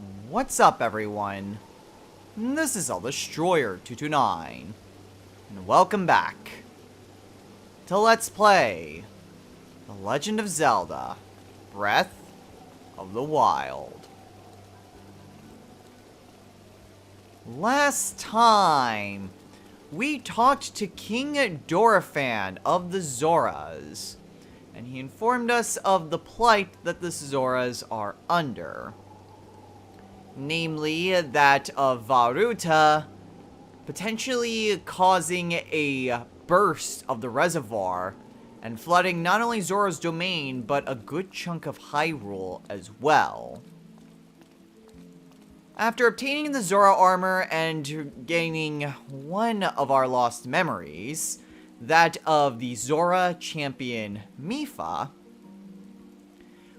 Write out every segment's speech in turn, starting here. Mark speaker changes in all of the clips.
Speaker 1: What's up, everyone? This is Destroyer229, and welcome back to Let's Play The Legend of Zelda: Breath of the Wild. Last time, we talked to King Dorephan of the Zoras, and he informed us of the plight that the Zoras are under. Namely, that of Varuta potentially causing a burst of the reservoir and flooding not only Zora's domain, but a good chunk of Hyrule as well. After obtaining the Zora armor and gaining one of our lost memories, that of the Zora champion Mipha,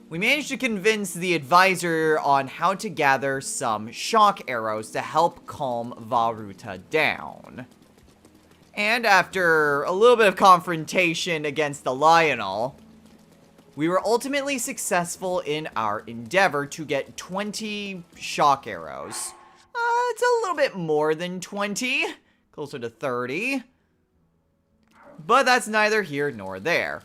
Speaker 1: we managed to convince the advisor on how to gather some shock arrows to help calm Varuta down. And after a little bit of confrontation against the Lionel, we were ultimately successful in our endeavor to get 20 shock arrows. It's a little bit more than 20, closer to 30. But that's neither here nor there.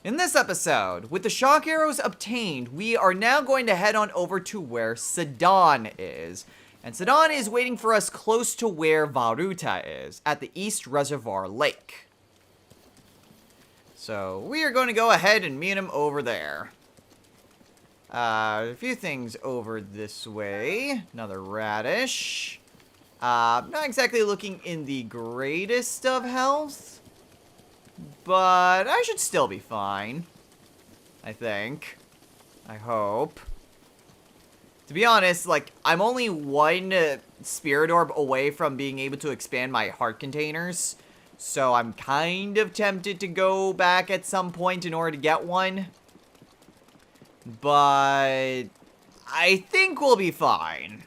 Speaker 1: In this episode, with the shock arrows obtained, we are now going to head on over to where Sidon is. And Sidon is waiting for us close to where Varuta is, at the East Reservoir Lake. So, we are going to go ahead and meet him over there. A few things over this way. Another radish. Not exactly looking in the greatest of health, but I should still be fine. I think. I hope. To be honest, like, I'm only one spirit orb away from being able to expand my heart containers. So I'm kind of tempted to go back at some point in order to get one. But I think we'll be fine.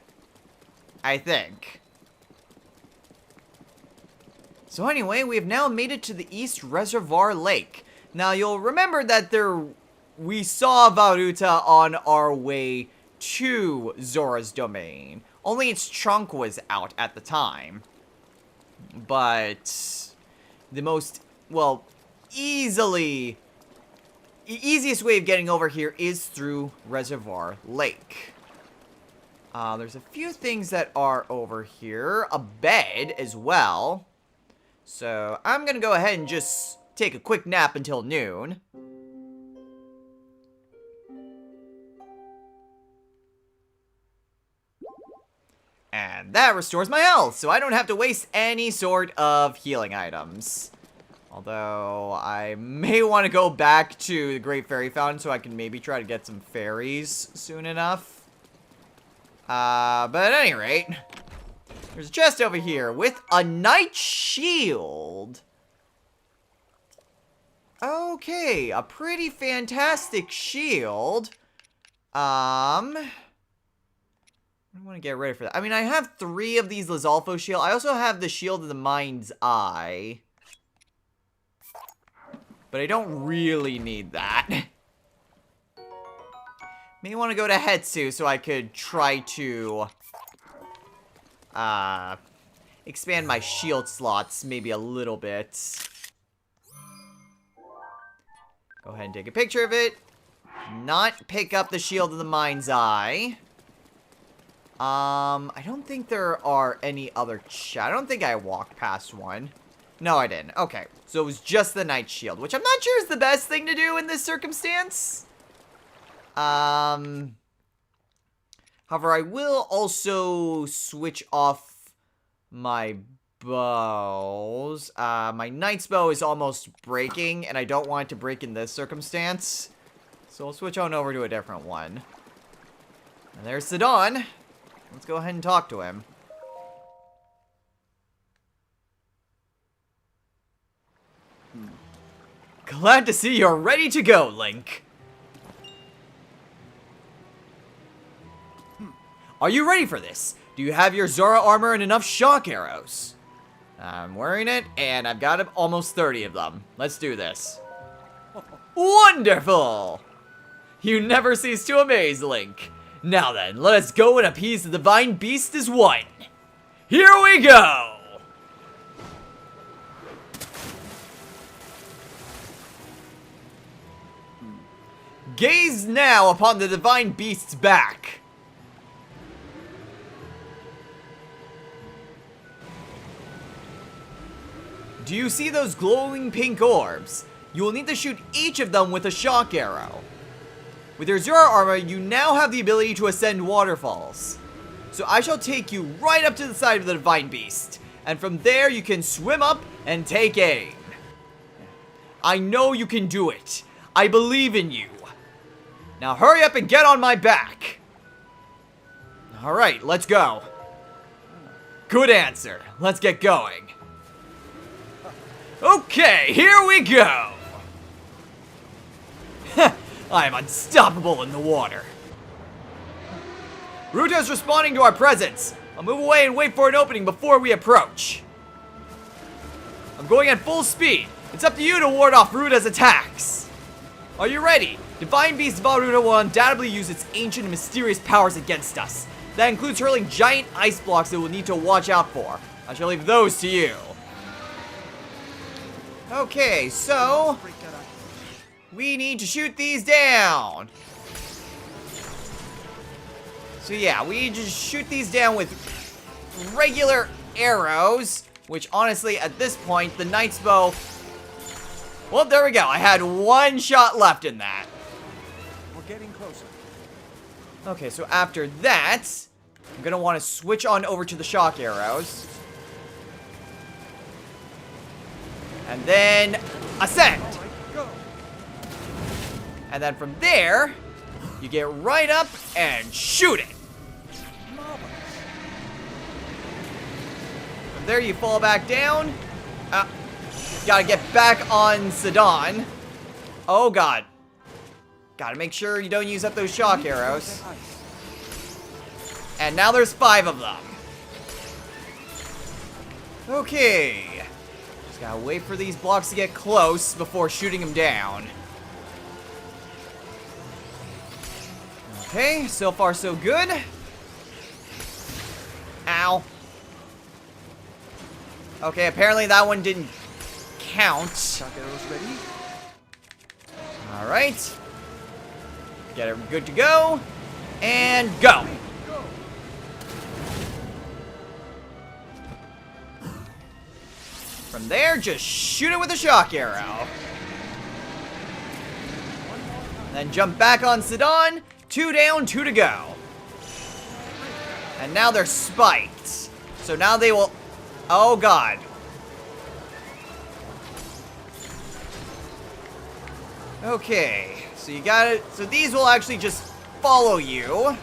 Speaker 1: I think. So anyway, we have now made it to the East Reservoir Lake. Now you'll remember that we saw Varuta on our way to Zora's domain. Only its trunk was out at the time. But the most, well, easiest way of getting over here is through Reservoir Lake. There's a few things that are over here. A bed as well. So, I'm gonna go ahead and just take a quick nap until noon. And that restores my health, so I don't have to waste any sort of healing items. Although, I may want to go back to the Great Fairy Fountain so I can maybe try to get some fairies soon enough. But at any rate, there's a chest over here with a knight shield. Okay, a pretty fantastic shield. I want to get ready for that. I mean, I have 3 of these Lizalfo shield. I also have the Shield of the Mind's Eye. But I don't really need that. May want to go to Hetsu so I could try to expand my shield slots maybe a little bit. Go ahead and take a picture of it. Not pick up the Shield of the Mind's Eye. I don't think there are any other I don't think I walked past one. No, I didn't. Okay, so it was just the Knight Shield, which I'm not sure is the best thing to do in this circumstance. However, I will also switch off my bows. My Knight's bow is almost breaking, and I don't want it to break in this circumstance. So I'll switch on over to a different one. And there's Sidon. Let's go ahead and talk to him. Glad to see you're ready to go, Link. Are you ready for this? Do you have your Zora armor and enough shock arrows? I'm wearing it, and I've got almost 30 of them. Let's do this. Wonderful! You never cease to amaze, Link. Now then, let us go and appease the divine beast as one. Here we go! Gaze now upon the divine beast's back. Do you see those glowing pink orbs? You will need to shoot each of them with a shock arrow. With your Zora armor, you now have the ability to ascend waterfalls. So I shall take you right up to the side of the divine beast, and from there you can swim up and take aim. I know you can do it. I believe in you. Now hurry up and get on my back. Alright, let's go. Good answer. Let's get going. Okay, here we go. I am unstoppable in the water. Ruto's responding to our presence. I'll move away and wait for an opening before we approach. I'm going at full speed. It's up to you to ward off Ruto's attacks. Are you ready? Divine Beast Varuto will undoubtedly use its ancient and mysterious powers against us. That includes hurling giant ice blocks that we'll need to watch out for. I shall leave those to you. Okay, so we need to shoot these down. So yeah, we just shoot these down with regular arrows, which honestly at this point, the Knight's Bow, well, there we go. I had one shot left in that.
Speaker 2: We're getting closer.
Speaker 1: Okay, so after that, I'm gonna want to switch on over to the shock arrows. And then ascend.
Speaker 2: All right, go.
Speaker 1: And then from there, you get right up and shoot it.
Speaker 2: Marvelous.
Speaker 1: From there, you fall back down. Gotta get back on Sidon. Oh, God. Gotta make sure you don't use up those shock arrows. And now there's 5 of them. Okay. Just gotta wait for these blocks to get close before shooting them down. Okay, so far so good. Ow. Okay, apparently that one didn't count.
Speaker 2: Shock arrows ready.
Speaker 1: Alright. Get it good to go. And go.
Speaker 2: Go.
Speaker 1: From there, just shoot it with a shock arrow. Then jump back on Sidon. 2 down, 2 to go. And now they're spiked. So now they will... Oh, God. Okay. So you got it. So these will actually just follow you.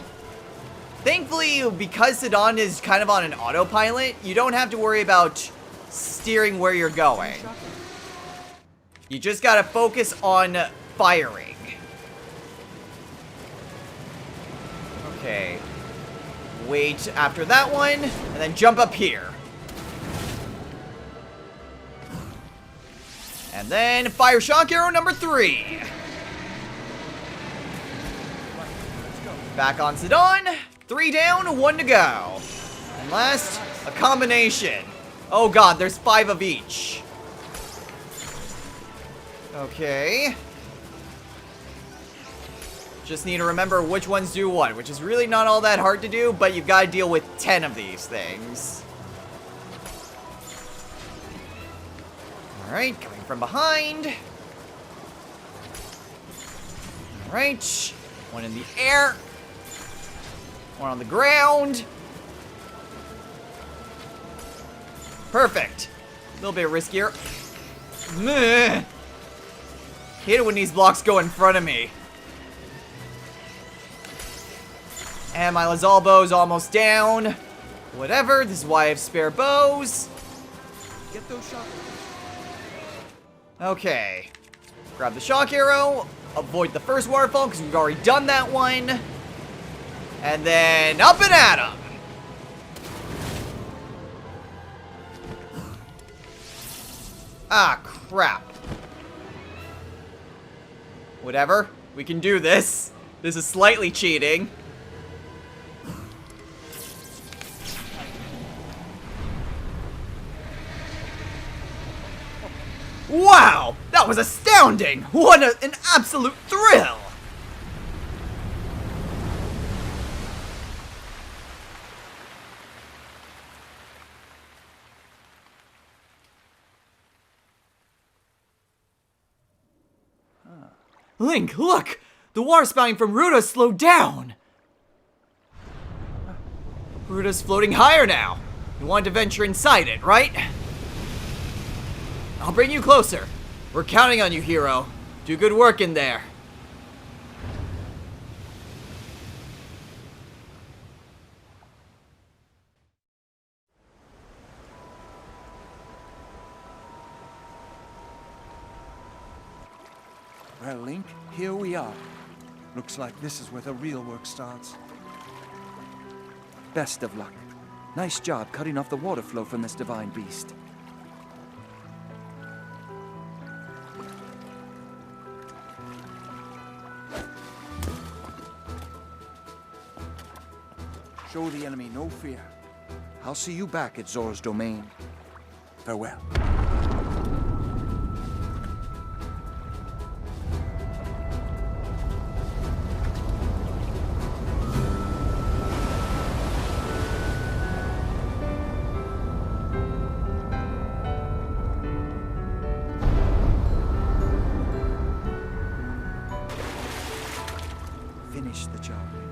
Speaker 1: Thankfully, because Sidon is kind of on an autopilot, you don't have to worry about steering where you're going. You just gotta focus on firing. Okay. Wait after that one, and then jump up here. And then fire shock arrow number 3. Back on Sidon. 3 down, 1 to go. And last, a combination. Oh God, there's 5 of each. Okay. Just need to remember which ones do what, which is really not all that hard to do, but you've got to deal with 10 of these things. Alright, coming from behind. Alright. 1 in the air. 1 on the ground. Perfect. A little bit riskier. Meh. Hate it when these blocks go in front of me. And my Lazal bow's almost down. Whatever, this is why I have spare bows.
Speaker 2: Get those shock arrows.
Speaker 1: Okay. Grab the shock arrow. Avoid the first waterfall because we've already done that one. And then up and at 'em. Ah, crap. Whatever. We can do this. This is slightly cheating. That was astounding! What an absolute thrill! Link, look! The water spouting from Ruta slowed down! Ruta's floating higher now. You want to venture inside it, right? I'll bring you closer. We're counting on you, hero. Do good work in there.
Speaker 2: Well, Link, here we are. Looks like this is where the real work starts. Best of luck. Nice job cutting off the water flow from this divine beast. Show the enemy no fear. I'll see you back at Zora's domain. Farewell. Finish the job, Link.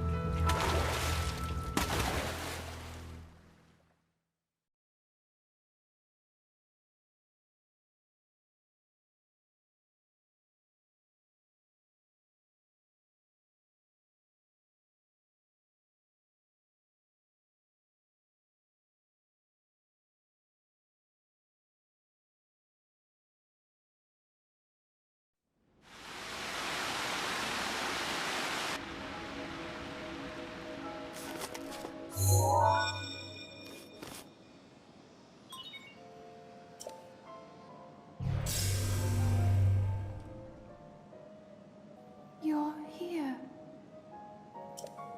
Speaker 3: You're here.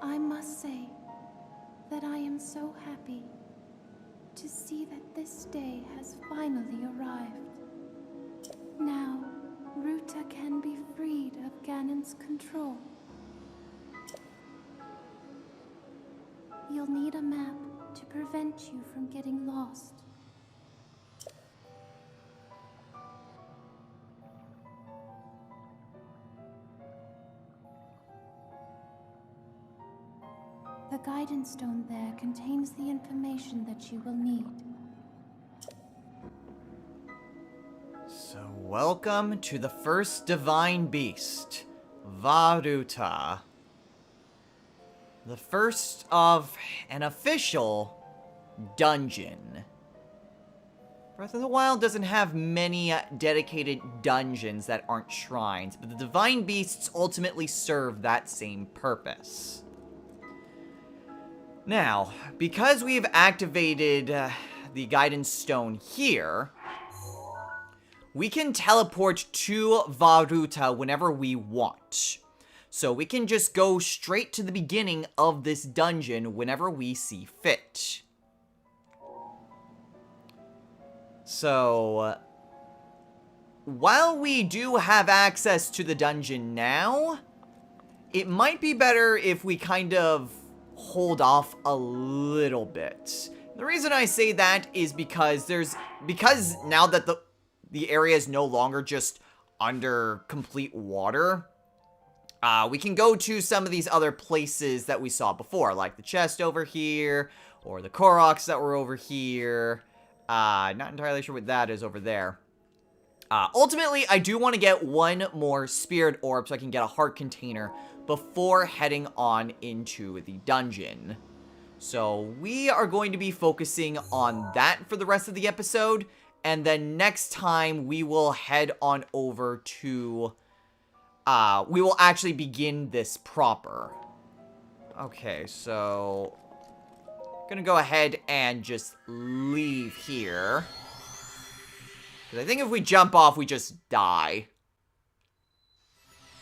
Speaker 3: I must say that I am so happy to see that this day has finally arrived. Now, Ruta can be freed of Ganon's control. You'll need a map to prevent you from getting lost. The guidance stone there contains the information that you will need.
Speaker 1: So, welcome to the first divine beast, Varuta. The first of an official dungeon. Breath of the Wild doesn't have many dedicated dungeons that aren't shrines, but the divine beasts ultimately serve that same purpose. Now, because we've activated the guidance stone here, we can teleport to Varuta whenever we want. So we can just go straight to the beginning of this dungeon whenever we see fit. So, while we do have access to the dungeon now, it might be better if we kind of hold off a little bit. The reason I say that is because now that the area is no longer just under complete water, we can go to some of these other places that we saw before, like the chest over here, or the Koroks that were over here. Not entirely sure what that is over there. Ultimately, I do want to get one more Spirit Orb so I can get a heart container before heading on into the dungeon. So we are going to be focusing on that for the rest of the episode, and then next time we will head on over to... we will actually begin this proper. Okay, so... gonna go ahead and just leave here. Because I think if we jump off, we just die.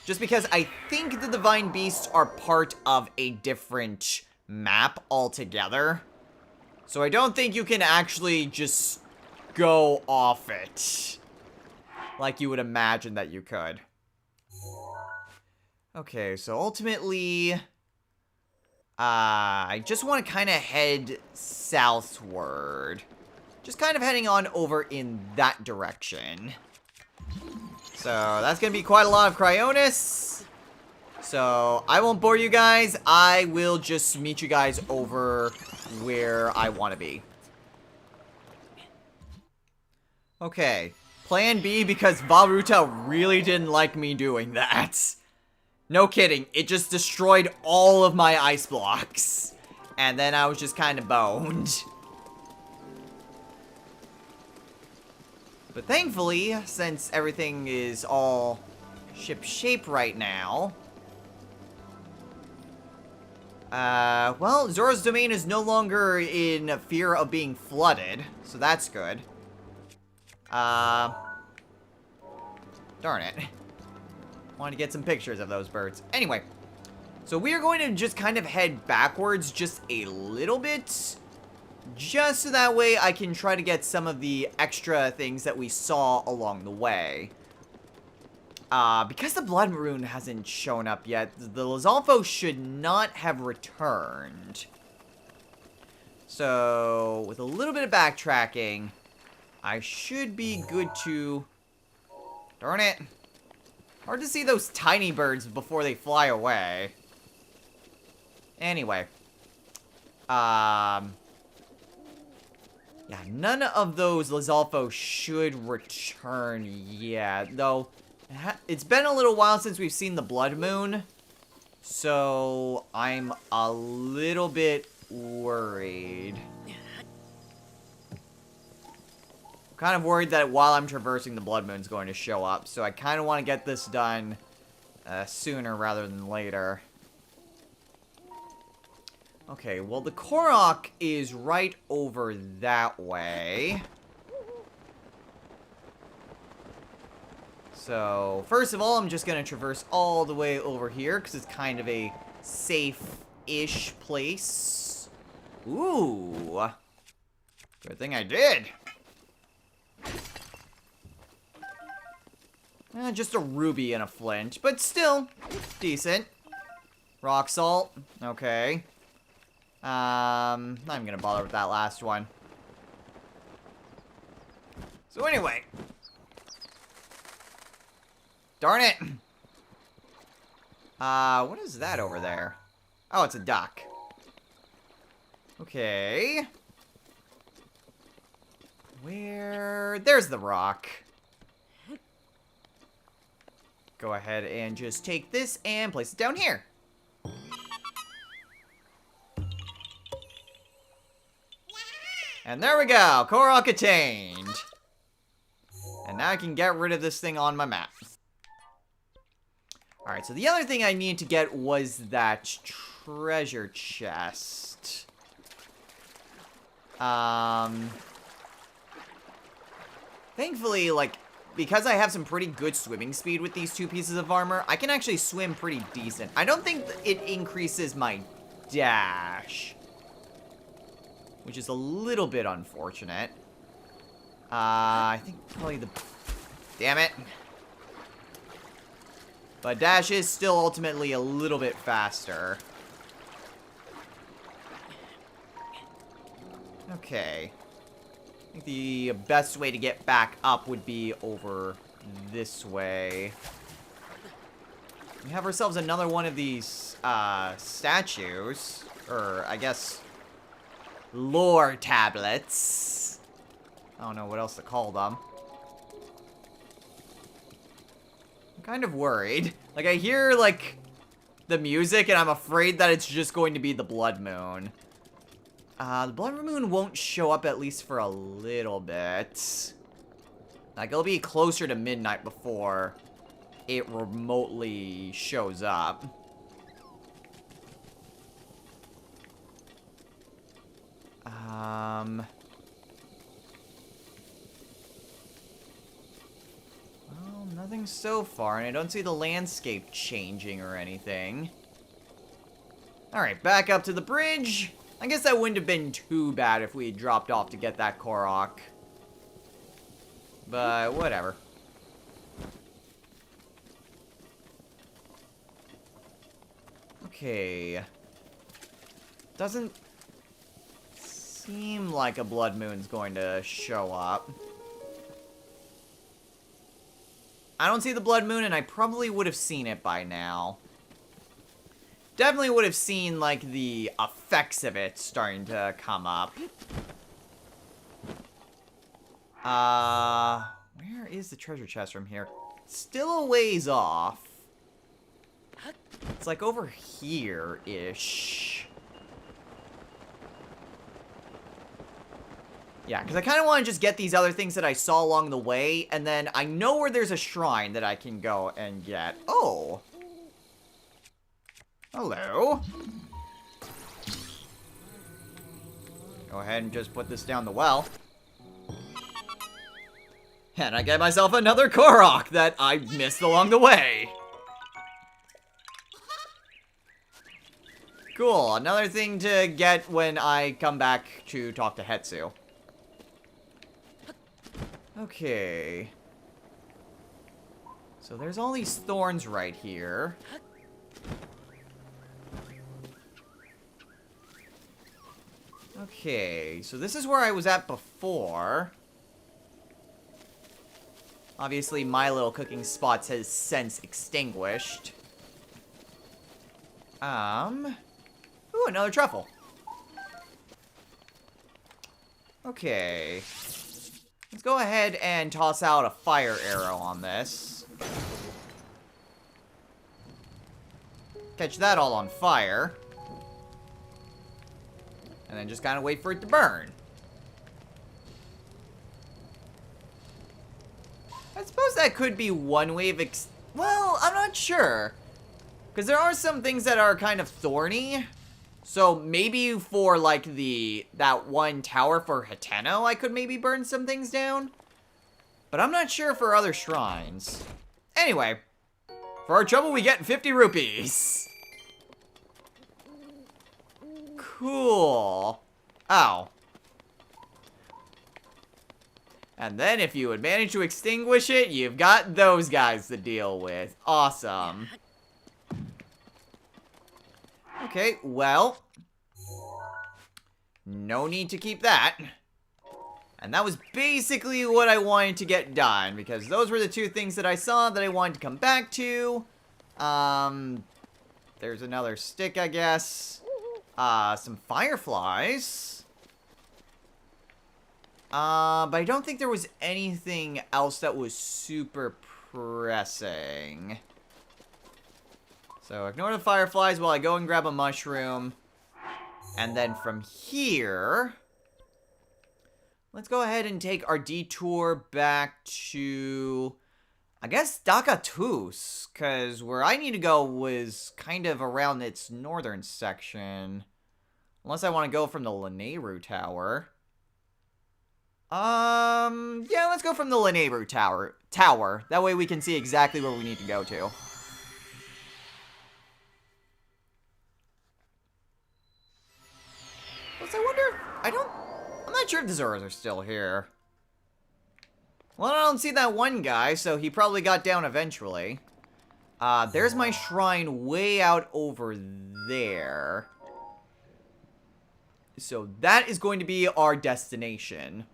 Speaker 1: Just because I think the Divine Beasts are part of a different map altogether. So I don't think you can actually just go off it. like you would imagine that you could. Okay, so ultimately, I just want to kind of head southward. Just kind of heading on over in that direction. So, that's going to be quite a lot of Cryonis. So, I won't bore you guys. I will just meet you guys over where I want to be. Okay. Plan B, because Vahruta really didn't like me doing that. No kidding. It just destroyed all of my ice blocks. And then I was just kind of boned. But thankfully, since everything is all ship-shape right now... well, Zora's domain is no longer in fear of being flooded. So that's good. Darn it. Wanted to get some pictures of those birds. Anyway, so we are going to just kind of head backwards just a little bit. Just so that way I can try to get some of the extra things that we saw along the way. Because the Blood Maroon hasn't shown up yet, the Lizalfo should not have returned. So, with a little bit of backtracking, I should be good to... Darn it. Hard to see those tiny birds before they fly away. Anyway. Yeah, none of those Lizalfo should return yet, though it's been a little while since we've seen the Blood Moon, so I'm a little bit worried. I'm kind of worried that while I'm traversing, the Blood Moon's going to show up, so I kind of want to get this done sooner rather than later. Okay, well, the Korok is right over that way. So, first of all, I'm just going to traverse all the way over here, because it's kind of a safe-ish place. Ooh. Good thing I did. Just a ruby and a flint, but still decent. Rock salt. Okay. I'm not even gonna bother with that last one. So anyway. Darn it. What is that over there? Oh, it's a duck. Okay. There's the rock. Go ahead and just take this and place it down here. And there we go, Korok attained. And now I can get rid of this thing on my map. Alright, so the other thing I needed to get was that treasure chest. Thankfully, like, because I have some pretty good swimming speed with these two pieces of armor, I can actually swim pretty decent. I don't think it increases my dash, which is a little bit unfortunate. I think probably the... Damn it. But dash is still ultimately a little bit faster. Okay. I think the best way to get back up would be over this way. We have ourselves another one of these, statues. Or, I guess, lore tablets. I don't know what else to call them. I'm kind of worried. Like, I hear, like, the music, and I'm afraid that it's just going to be the Blood Moon. The Blood Moon won't show up at least for a little bit. Like, it'll be closer to midnight before it remotely shows up. Well, nothing so far, and I don't see the landscape changing or anything. Alright, back up to the bridge. I guess that wouldn't have been too bad if we had dropped off to get that Korok. But, whatever. Okay. Doesn't seem like a blood moon's going to show up. I don't see the blood moon, and I probably would have seen it by now. Definitely would have seen, like, the effects of it starting to come up. Where is the treasure chest from here? Still a ways off. It's like over here-ish. Yeah, because I kind of want to just get these other things that I saw along the way, and then I know where there's a shrine that I can go and get. Oh. Hello. Go ahead and just put this down the well. And I get myself another Korok that I missed along the way. Cool, another thing to get when I come back to talk to Hetsu. Okay. So there's all these thorns right here. Okay, so this is where I was at before. Obviously, my little cooking spots has since extinguished. Ooh, another truffle. Okay. Let's go ahead and toss out a fire arrow on this. Catch that all on fire. And then just kind of wait for it to burn. I suppose that could be one way of well, I'm not sure. Because there are some things that are kind of thorny. So maybe for, like, that one tower for Hateno, I could maybe burn some things down. But I'm not sure for other shrines. Anyway, for our trouble, we get 50 rupees. Cool. Oh. And then if you would manage to extinguish it, you've got those guys to deal with. Awesome. Okay, well. No need to keep that. And that was basically what I wanted to get done, because those were the two things that I saw that I wanted to come back to. There's another stick, I guess. Some fireflies. But I don't think there was anything else that was super pressing. So ignore the fireflies while I go and grab a mushroom. And then from here, let's go ahead and take our detour back to, I guess, Dakatus, because where I need to go was kind of around its northern section. Unless I want to go from the Lanayru Tower. Yeah, let's go from the Lanayru Tower. That way we can see exactly where we need to go to. Plus, I wonder, I'm not sure if the Zoras are still here. Well, I don't see that one guy, so he probably got down eventually. There's my shrine way out over there. So that is going to be our destination.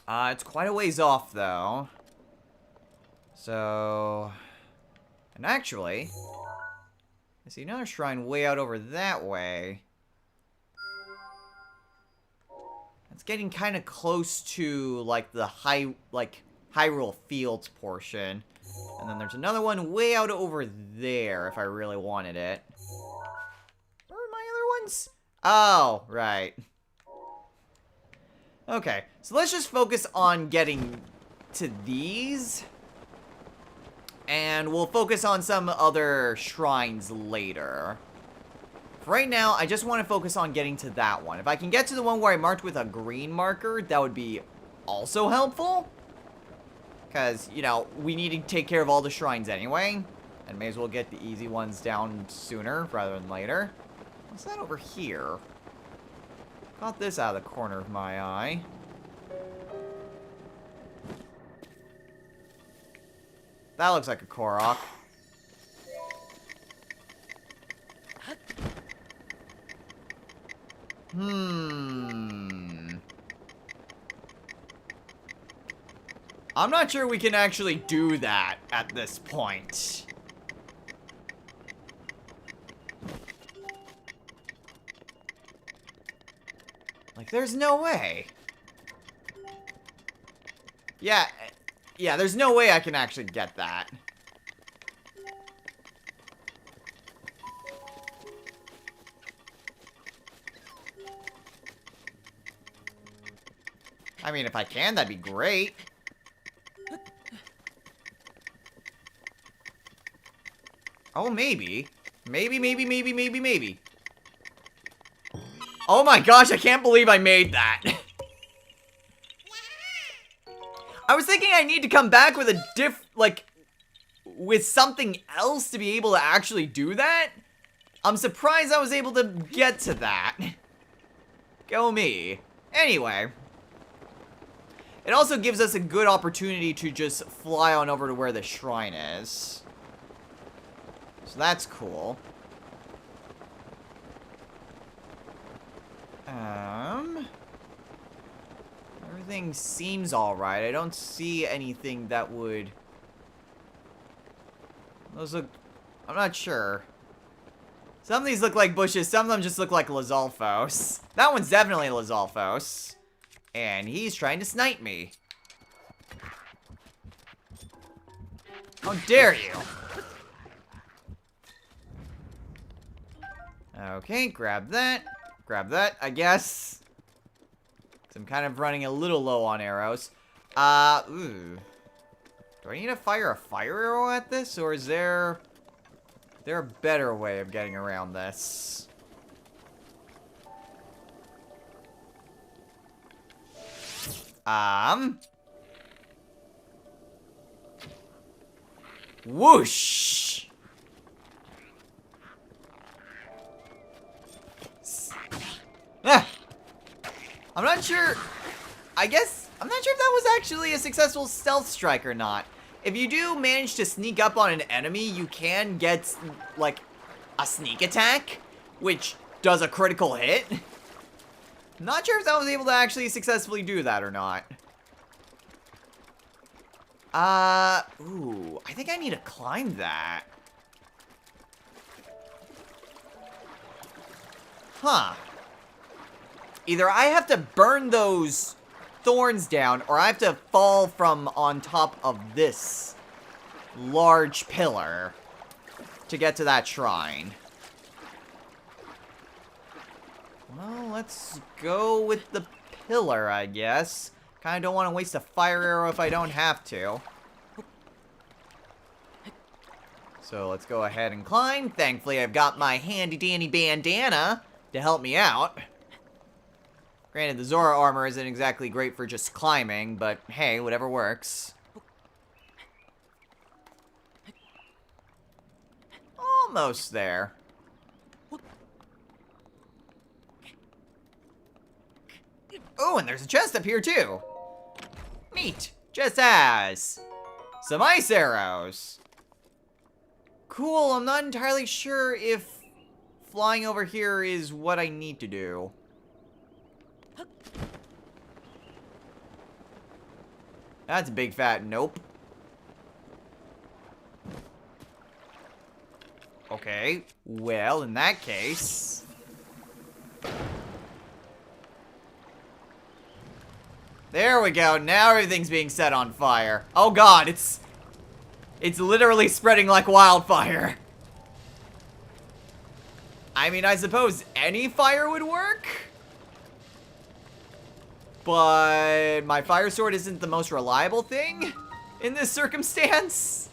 Speaker 1: It's quite a ways off, though. So, and actually, I see another shrine way out over that way. It's getting kind of close to, like, the Hyrule Fields portion. And then there's another one way out over there, if I really wanted it. Where are my other ones? Oh, right. Okay, so let's just focus on getting to these. And we'll focus on some other shrines later. For right now, I just want to focus on getting to that one. If I can get to the one where I marked with a green marker, that would be also helpful. Because, you know, we need to take care of all the shrines anyway. And may as well get the easy ones down sooner rather than later. What's that over here? Got this out of the corner of my eye. That looks like a Korok. I'm not sure we can actually do that at this point. Like, there's no way. Yeah, there's no way I can actually get that. I mean, if I can, that'd be great. Oh, maybe. Maybe. Oh my gosh, I can't believe I made that. I was thinking I need to come back with a with something else to be able to actually do that. I'm surprised I was able to get to that. Go me. Anyway. It also gives us a good opportunity to just fly on over to where the shrine is. So that's cool. Everything seems alright. I don't see anything that would... Those look... I'm not sure. Some of these look like bushes, some of them just look like Lizalfos. That one's definitely Lizalfos. And he's trying to snipe me. How dare you? Okay, grab that. Grab that, I guess. I'm kind of running a little low on arrows. Ooh. Do I need to fire a fire arrow at this? Or is there a better way of getting around this? Whoosh! Ah! I'm not sure. I'm not sure if that was actually a successful stealth strike or not. If you do manage to sneak up on an enemy, you can get, like, a sneak attack, which does a critical hit. Not sure if I was able to actually successfully do that or not. Ooh, I think I need to climb that. Huh. Either I have to burn those thorns down, or I have to fall from on top of this large pillar to get to that shrine. Well, let's go with the pillar, I guess. Kinda don't want to waste a fire arrow if I don't have to. So let's go ahead and climb. Thankfully, I've got my handy-dandy bandana to help me out. Granted, the Zora armor isn't exactly great for just climbing, but hey, whatever works. Almost there. Oh, and there's a chest up here, too. Neat. Just as some ice arrows. Cool, I'm not entirely sure if flying over here is what I need to do. That's a big fat nope. Okay, well, in that case... There we go, now everything's being set on fire. Oh god, it's literally spreading like wildfire. I mean, I suppose any fire would work? But my fire sword isn't the most reliable thing in this circumstance.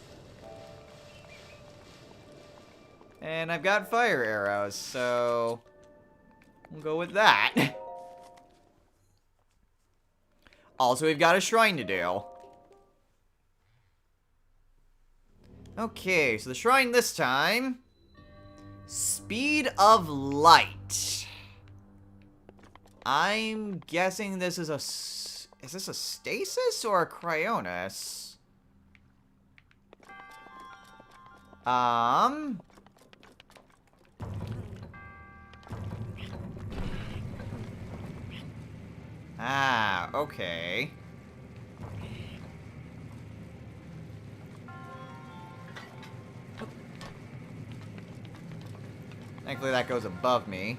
Speaker 1: And I've got fire arrows, so we'll go with that. Also, we've got a shrine to do. Okay, so the shrine this time. Speed of light. I'm guessing this is a... Is this a stasis or a cryonis? Ah, okay. Thankfully that goes above me.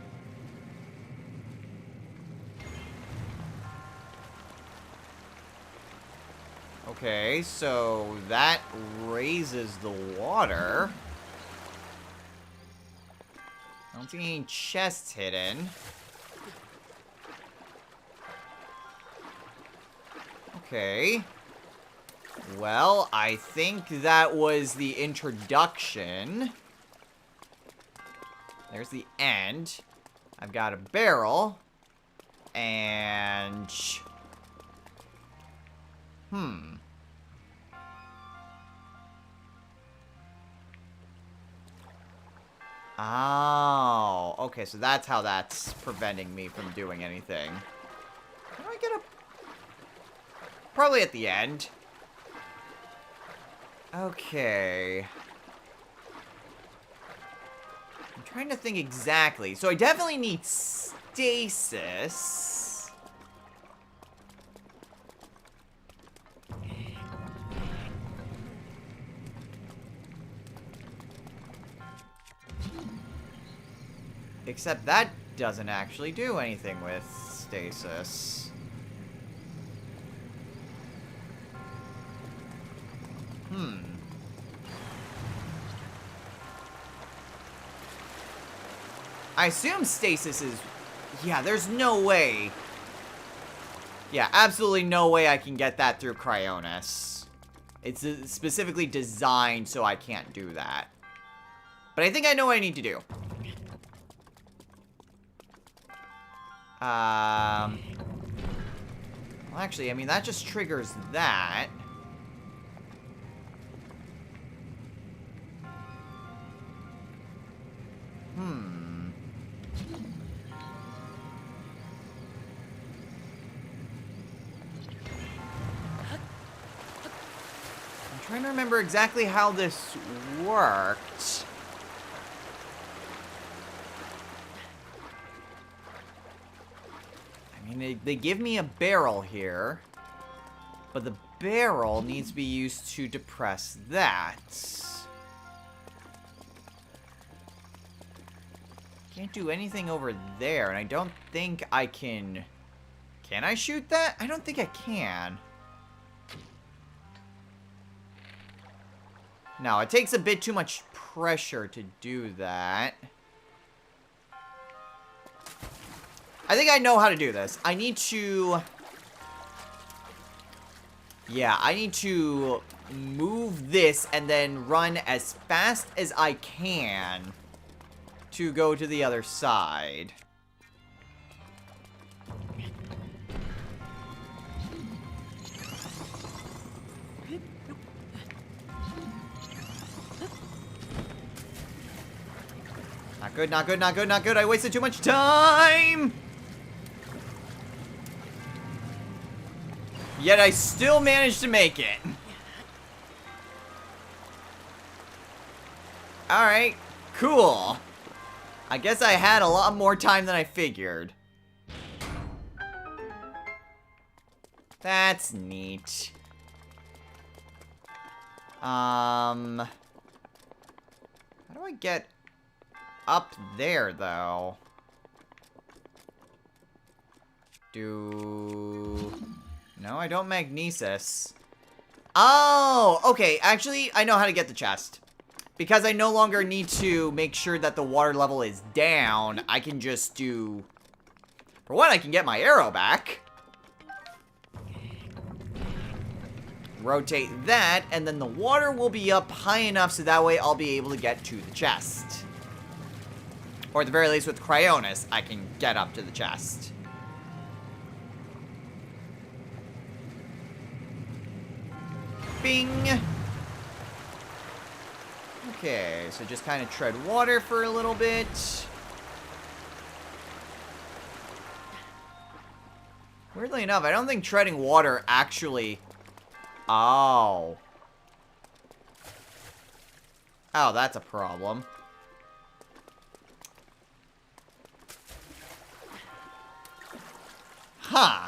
Speaker 1: Okay, so that raises the water. I don't see any chests hidden. Okay. Well, I think that was the introduction. There's the end. I've got a barrel. And... Oh, okay, so that's how that's preventing me from doing anything. How do I get up? Probably at the end. Okay. I'm trying to think exactly. So I definitely need stasis. Except that doesn't actually do anything with stasis. I assume stasis is... Yeah, there's no way. Yeah, absolutely no way I can get that through Cryonis. It's specifically designed so I can't do that. But I think I know what I need to do. Well, actually, I mean, that just triggers that. I'm trying to remember exactly how this worked. I mean, they give me a barrel here, but the barrel needs to be used to depress that. Can't do anything over there, and I don't think I can... Can I shoot that? I don't think I can. No, it takes a bit too much pressure to do that. I think I know how to do this. I need to... Yeah, I need to move this and then run as fast as I can to go to the other side. Not good, not good, not good, not good. I wasted too much time! Yet I still managed to make it. Alright, cool. I guess I had a lot more time than I figured. That's neat. How do I get up there, though? No, I don't magnesis. Oh, okay. Actually, I know how to get the chest. Because I no longer need to make sure that the water level is down, I can just do... For one, I can get my arrow back. Rotate that, and then the water will be up high enough so that way I'll be able to get to the chest. Or at the very least with Cryonis, I can get up to the chest. Bing! Okay, so just kind of tread water for a little bit. Weirdly enough, I don't think treading water actually... Oh. Oh, that's a problem. Huh.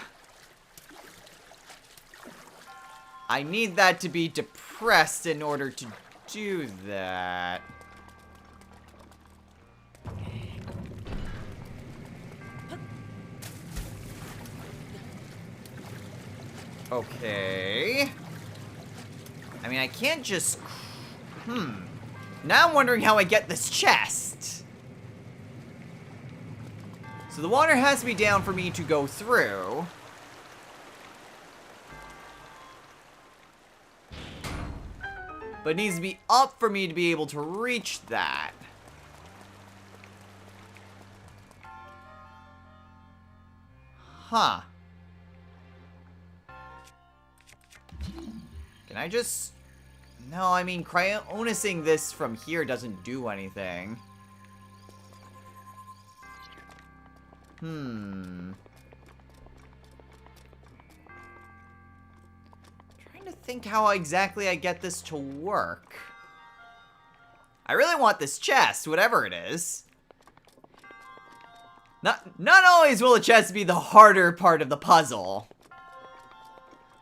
Speaker 1: I need that to be depressed in order to do that. Okay. I mean, I can't just... Now I'm wondering how I get this chest. So the water has to be down for me to go through. But it needs to be up for me to be able to reach that. Huh. Can I just... No, I mean, cryonising this from here doesn't do anything. Trying to think how exactly I get this to work. I really want this chest, whatever it is. Not always will a chest be the harder part of the puzzle.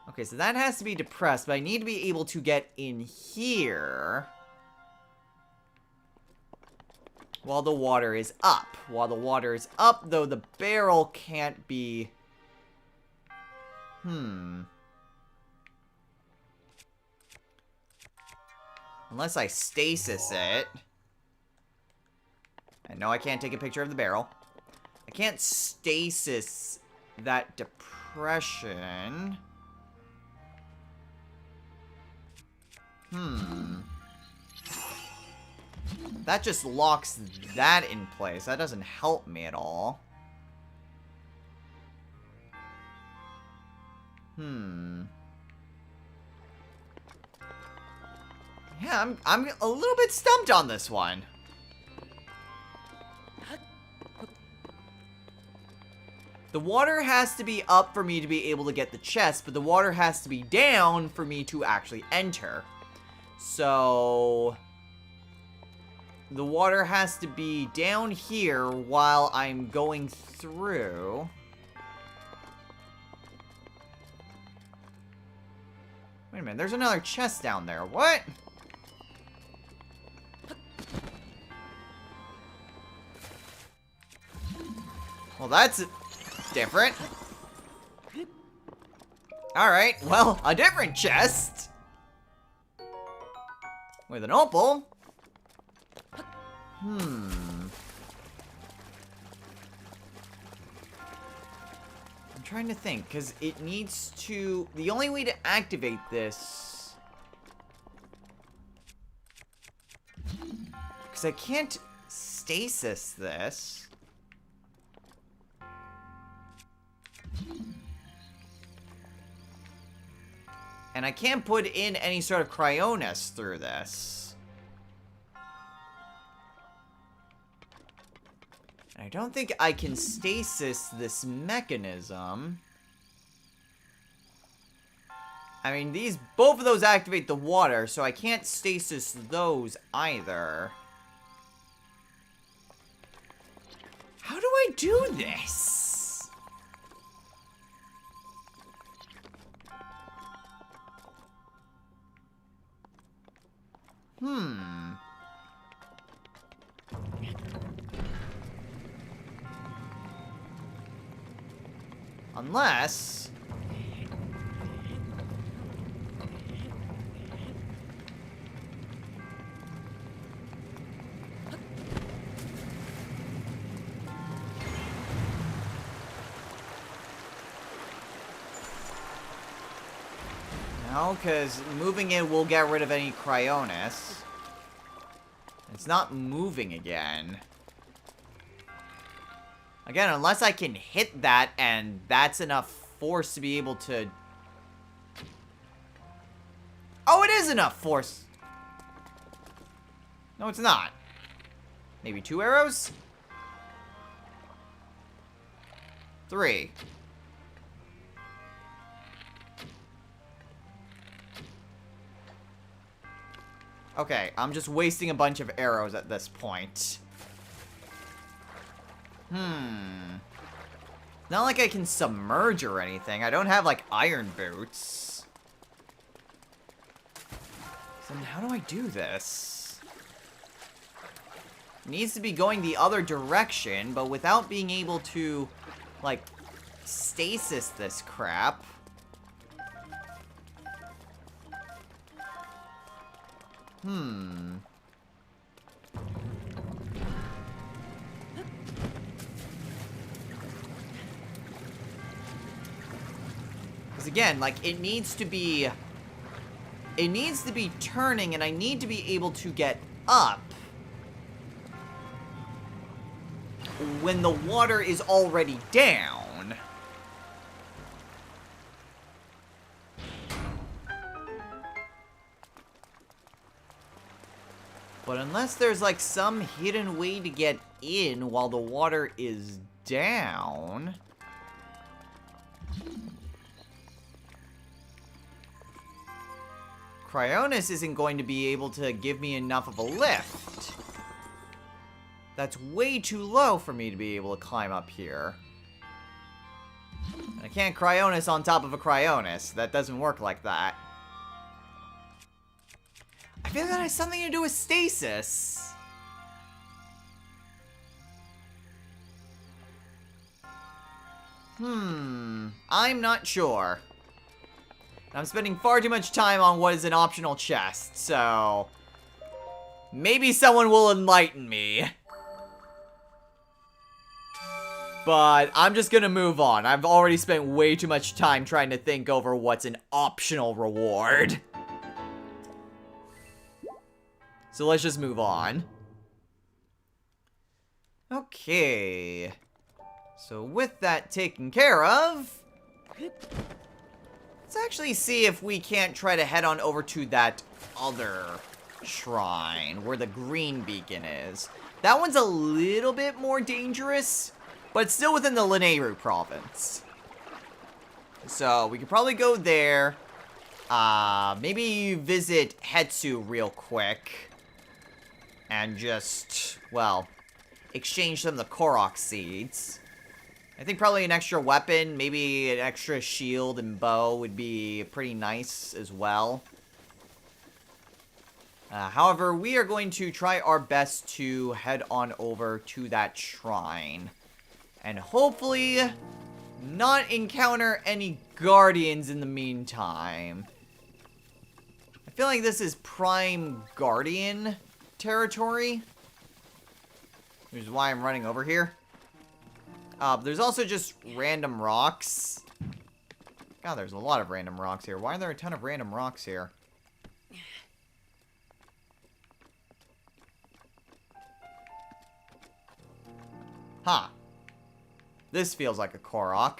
Speaker 1: Okay, so that has to be depressed, but I need to be able to get in here while the water is up. While the water is up, though, the barrel can't be... Unless I stasis it. And no, I can't take a picture of the barrel. I can't stasis that depression. That just locks that in place. That doesn't help me at all. Yeah, I'm a little bit stumped on this one. The water has to be up for me to be able to get the chest, but the water has to be down for me to actually enter. So... the water has to be down here while I'm going through. Wait a minute, there's another chest down there. What? Well, that's different. Alright, well, a different chest. With an opal. I'm trying to think, because it needs to... The only way to activate this... Because I can't stasis this. And I can't put in any sort of cryonis through this. And I don't think I can stasis this mechanism. I mean, both of those activate the water, so I can't stasis those either. How do I do this? Unless... No, because moving it will get rid of any cryonis. It's not moving again. Again, unless I can hit that and that's enough force to be able to... Oh, it is enough force! No, it's not. Maybe 2 arrows? 3. Okay, I'm just wasting a bunch of arrows at this point. Not like I can submerge or anything. I don't have, like, iron boots. Then how do I do this? It needs to be going the other direction, but without being able to, like, stasis this crap. Because again, like, it needs to be turning, and I need to be able to get up when the water is already down. But unless there's, like, some hidden way to get in while the water is down... Cryonis isn't going to be able to give me enough of a lift. That's way too low for me to be able to climb up here. I can't Cryonis on top of a Cryonis. That doesn't work like that. I feel that has something to do with stasis. I'm not sure. I'm spending far too much time on what is an optional chest, so... maybe someone will enlighten me. But I'm just gonna move on. I've already spent way too much time trying to think over what's an optional reward. So let's just move on. Okay. So with that taken care of, let's actually see if we can't try to head on over to that other shrine where the green beacon is. That one's a little bit more dangerous, but it's still within the Lanayru province. So we could probably go there. Maybe visit Hetsu real quick. And just, well, exchange some of the Korok seeds. I think probably an extra weapon, maybe an extra shield and bow would be pretty nice as well. However, we are going to try our best to head on over to that shrine. And hopefully not encounter any guardians in the meantime. I feel like this is prime guardian territory, which is why I'm running over here. There's also just random rocks. God, there's a lot of random rocks here. Why are there a ton of random rocks here? Huh. This feels like a Korok.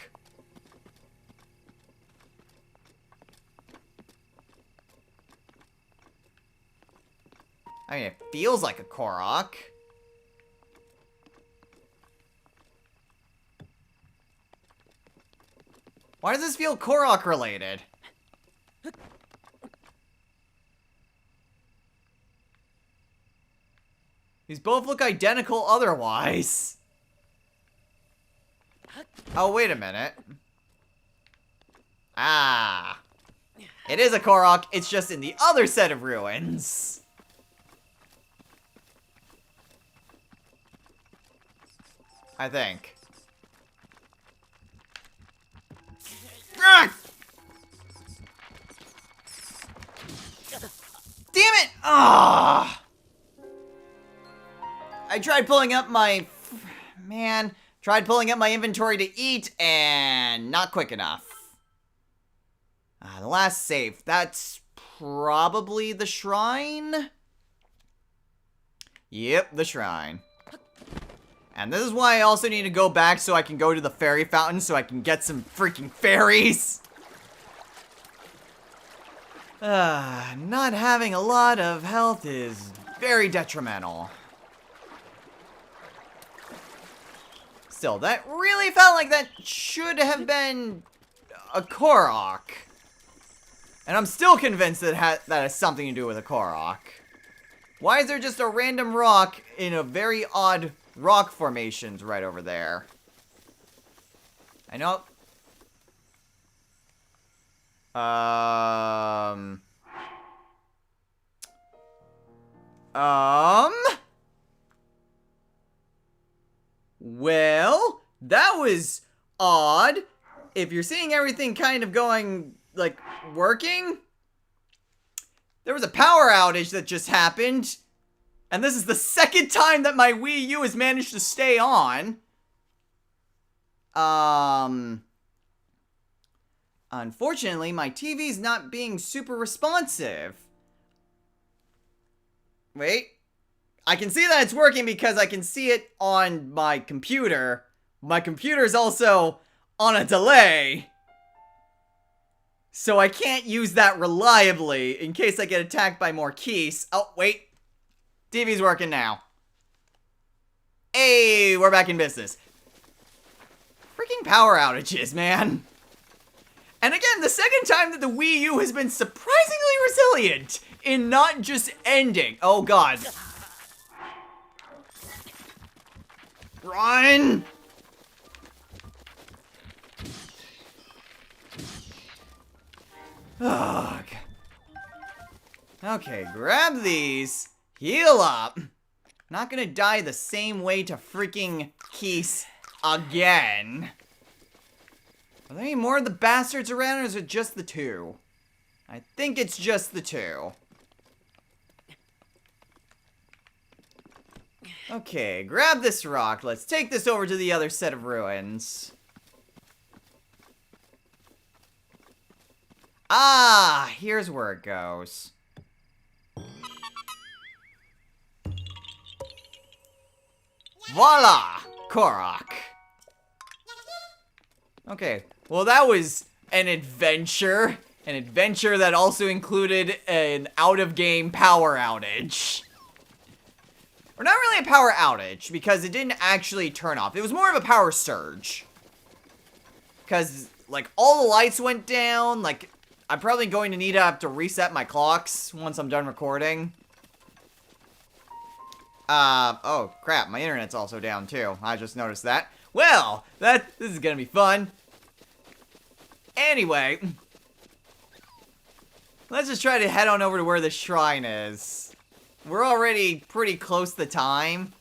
Speaker 1: I mean, it feels like a Korok. Why does this feel Korok related? These both look identical otherwise. Oh, wait a minute. Ah. It is a Korok, it's just in the other set of ruins. I think. Ah! Damn it! Ah! I tried pulling up my... tried pulling up my inventory to eat, and not quick enough. The last save. That's probably the shrine? Yep, the shrine. And this is why I also need to go back so I can go to the fairy fountain so I can get some freaking fairies. Not having a lot of health is very detrimental. Still, that really felt like that should have been a Korok. And I'm still convinced that that has something to do with a Korok. Why is there just a random rock in a very odd rock formations right over there? I know. Well, that was odd. If you're seeing everything kind of going, like, working, there was a power outage that just happened. And this is the second time that my Wii U has managed to stay on. Unfortunately, my TV's not being super responsive. Wait. I can see that it's working because I can see it on my computer. My computer is also on a delay. So I can't use that reliably in case I get attacked by more keys. Oh, wait. TV's working now. Hey, we're back in business. Freaking power outages, man. And again, the second time that the Wii U has been surprisingly resilient in not just ending. Oh, God. Run! Ugh. Okay, grab these. Heal up. Not gonna die the same way to freaking Keese again. Are there any more of the bastards around, or is it just the two? I think it's just the two. Okay, grab this rock. Let's take this over to the other set of ruins. Ah, here's where it goes. Voila! Korok. Okay, well that was an adventure. An adventure that also included an out-of-game power outage. Or not really a power outage, because it didn't actually turn off. It was more of a power surge. Because, like, all the lights went down. Like, I'm probably going to need to have to reset my clocks once I'm done recording. Oh, crap. My internet's also down, too. I just noticed that. Well, this is gonna be fun. Anyway. Let's just try to head on over to where the shrine is. We're already pretty close to time.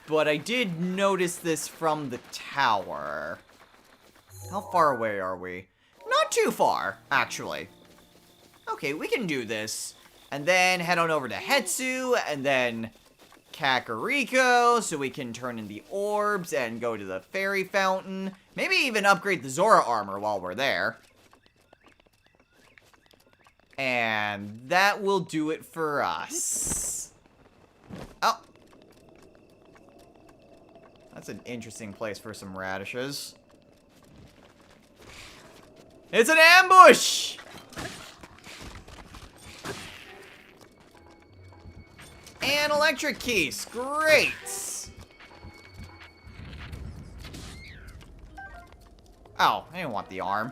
Speaker 1: But I did notice this from the tower. How far away are we? Not too far, actually. Okay, we can do this. And then head on over to Hetsu, and then Kakariko, so we can turn in the orbs and go to the fairy fountain. Maybe even upgrade the Zora armor while we're there. And that will do it for us. Oh. That's an interesting place for some radishes. It's an ambush! And electric keys. Great! Oh, I didn't want the arm.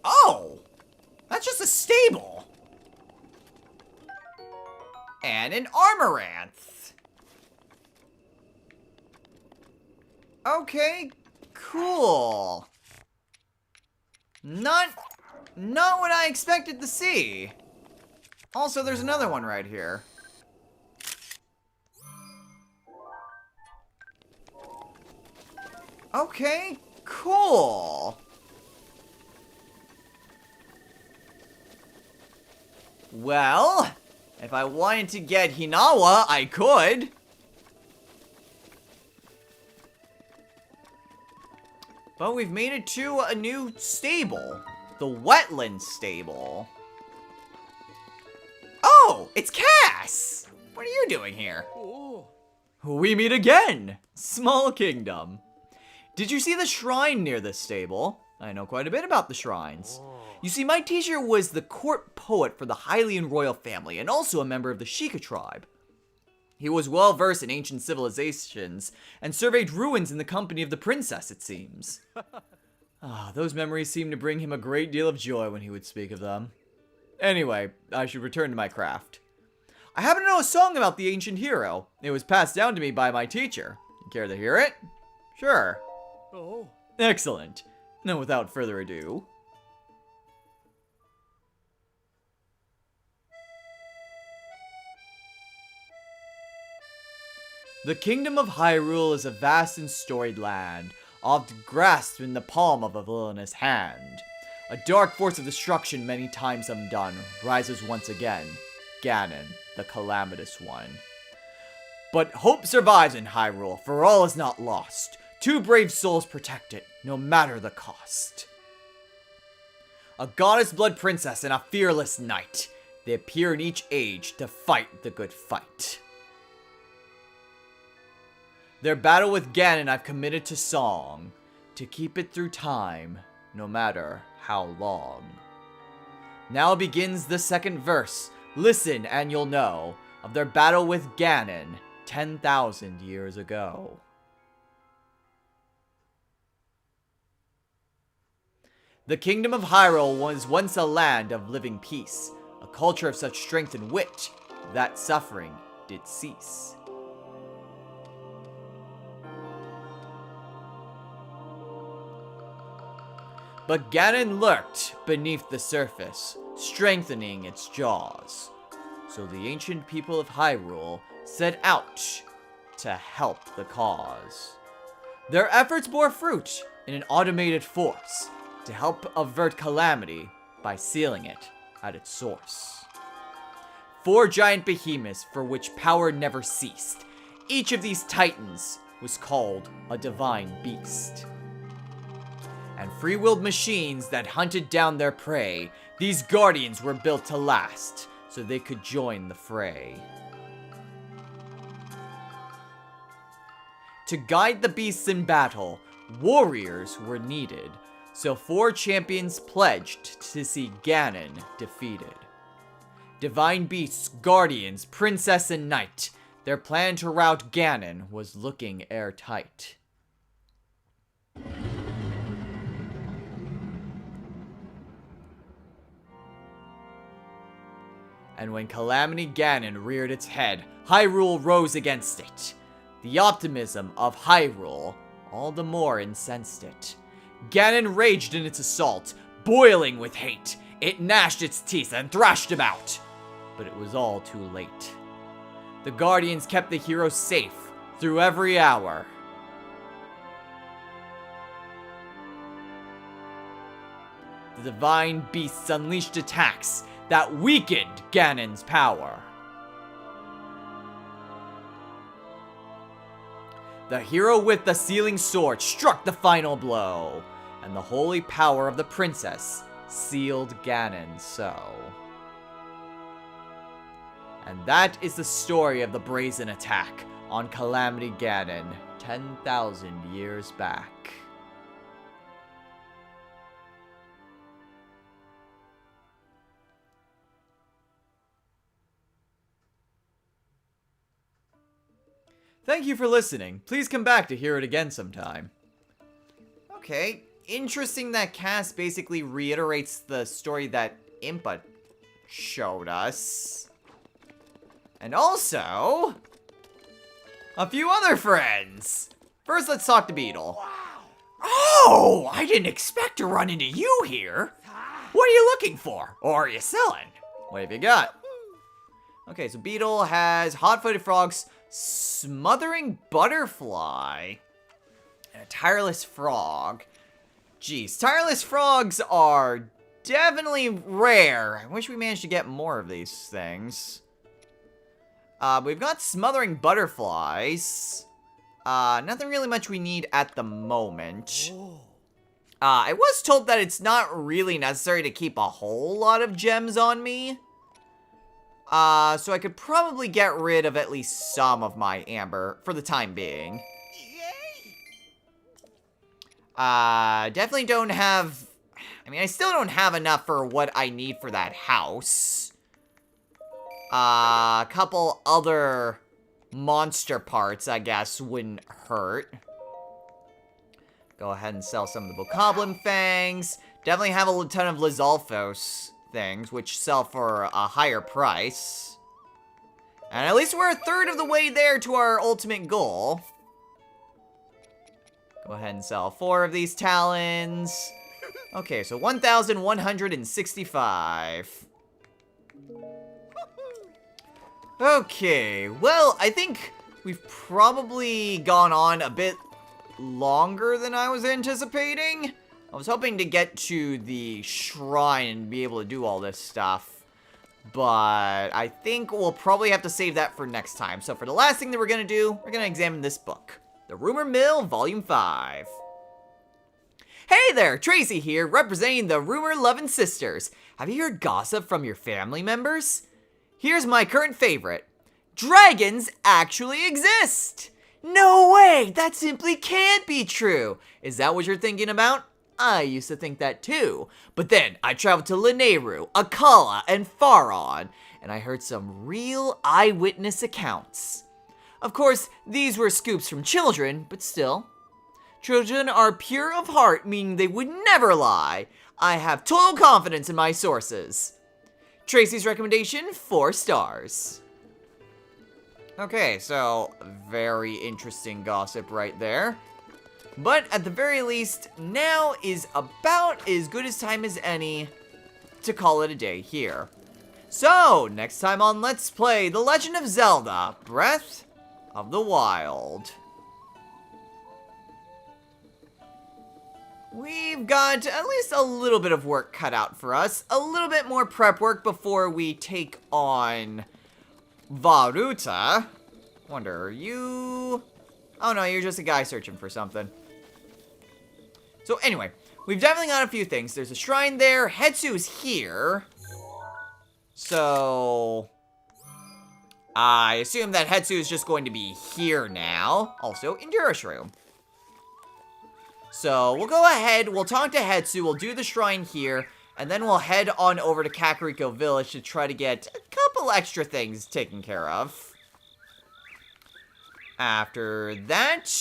Speaker 1: Oh! That's just a stable. And an armoranth. Okay, cool. Not what I expected to see. Also, there's another one right here. Okay, cool. Well, if I wanted to get Hinawa, I could. But we've made it to a new stable. The wetland stable. Oh, it's Cass! What are you doing here?
Speaker 4: Oh.
Speaker 1: We meet again! Small kingdom. Did you see the shrine near this stable? I know quite a bit about the shrines. You see, my teacher was the court poet for the Hylian royal family and also a member of the Sheikah tribe. He was well versed in ancient civilizations and surveyed ruins in the company of the princess, it seems. Those memories seemed to bring him a great deal of joy when he would speak of them. Anyway, I should return to my craft. I happen to know a song about the ancient hero. It was passed down to me by my teacher. You care to hear it? Sure.
Speaker 4: Oh.
Speaker 1: Excellent. Now, without further ado... The kingdom of Hyrule is a vast and storied land, oft grasped in the palm of a villainous hand. A dark force of destruction many times undone rises once again, Ganon, the calamitous one. But hope survives in Hyrule, for all is not lost. Two brave souls protect it, no matter the cost. A goddess blood princess and a fearless knight, they appear in each age to fight the good fight. Their battle with Ganon I've committed to song, to keep it through time, no matter how long. Now begins the second verse. Listen and you'll know of their battle with Ganon 10,000 years ago. The kingdom of Hyrule was once a land of living peace, a culture of such strength and wit that suffering did cease. But Ganon lurked beneath the surface, strengthening its jaws. So the ancient people of Hyrule set out to help the cause. Their efforts bore fruit in an automated force to help avert calamity by sealing it at its source. 4 giant behemoths for which power never ceased. Each of these titans was called a divine beast. And free-willed machines that hunted down their prey, these guardians were built to last, so they could join the fray. To guide the beasts in battle, warriors were needed, so 4 champions pledged to see Ganon defeated. Divine beasts, guardians, princess, and knight, their plan to rout Ganon was looking airtight. And when Calamity Ganon reared its head, Hyrule rose against it. The optimism of Hyrule all the more incensed it. Ganon raged in its assault, boiling with hate. It gnashed its teeth and thrashed about. But it was all too late. The Guardians kept the hero safe through every hour. The divine beasts unleashed attacks that weakened Ganon's power. The hero with the sealing sword struck the final blow, and the holy power of the princess sealed Ganon so. And that is the story of the brazen attack on Calamity Ganon 10,000 years back. Thank you for listening. Please come back to hear it again sometime. Okay, interesting that Cass basically reiterates the story that Impa showed us. And also, a few other friends. First, let's talk to Beetle. Wow. Oh, I didn't expect to run into you here. What are you looking for? Or are you selling? What have you got? Okay, so Beetle has hot-footed frogs, smothering butterfly, and a tireless frog. Geez, tireless frogs are definitely rare. I wish we managed to get more of these things. We've got smothering butterflies. Nothing really much we need at the moment. I was told that it's not really necessary to keep a whole lot of gems on me. So I could probably get rid of at least some of my amber for the time being. Definitely don't have... I mean, I still don't have enough for what I need for that house. A couple other monster parts, I guess, wouldn't hurt. Go ahead and sell some of the Bokoblin fangs. Definitely have a ton of Lizalfos things, which sell for a higher price. And at least we're a third of the way there to our ultimate goal. Go ahead and sell 4 of these talons. Okay, so 1,165. Okay, well, I think we've probably gone on a bit longer than I was anticipating. I was hoping to get to the shrine and be able to do all this stuff, but I think we'll probably have to save that for next time. So for the last thing that we're going to do, we're going to examine this book, The Rumor Mill, Volume 5. Hey there, Tracy here, representing the Rumor-Lovin' Sisters. Have you heard gossip from your family members? Here's my current favorite. Dragons actually exist! No way! That simply can't be true! Is that what you're thinking about? I used to think that too. But then I traveled to Lanayru, Akala, and Faron, and I heard some real eyewitness accounts. Of course, these were scoops from children, but still. Children are pure of heart, meaning they would never lie. I have total confidence in my sources. Tracy's recommendation, 4 stars. Okay, so very interesting gossip right there. But at the very least, now is about as good as time as any to call it a day here. So, next time on Let's Play The Legend of Zelda, Breath of the Wild. We've got at least a little bit of work cut out for us. A little bit more prep work before we take on Varuta. Wonder, are you... Oh no, you're just a guy searching for something. So anyway, we've definitely got a few things. There's a shrine there. Hetsu's here. So... I assume that Hetsu is just going to be here now. Also, Endurance Room. So, we'll go ahead, we'll talk to Hetsu, we'll do the shrine here, and then we'll head on over to Kakariko Village to try to get a couple extra things taken care of. After that,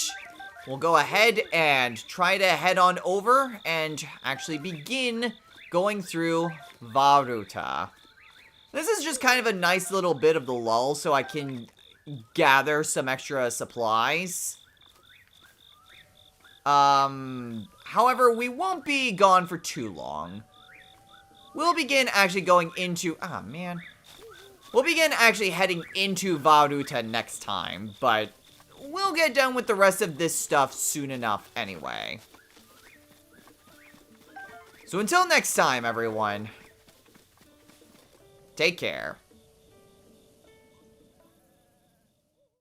Speaker 1: we'll go ahead and try to head on over and actually begin going through Varuta. This is just kind of a nice little bit of the lull so I can gather some extra supplies. However, we won't be gone for too long. We'll begin actually going into... Ah, man. We'll begin actually heading into Varuta next time, but we'll get done with the rest of this stuff soon enough anyway. So until next time, everyone, take care.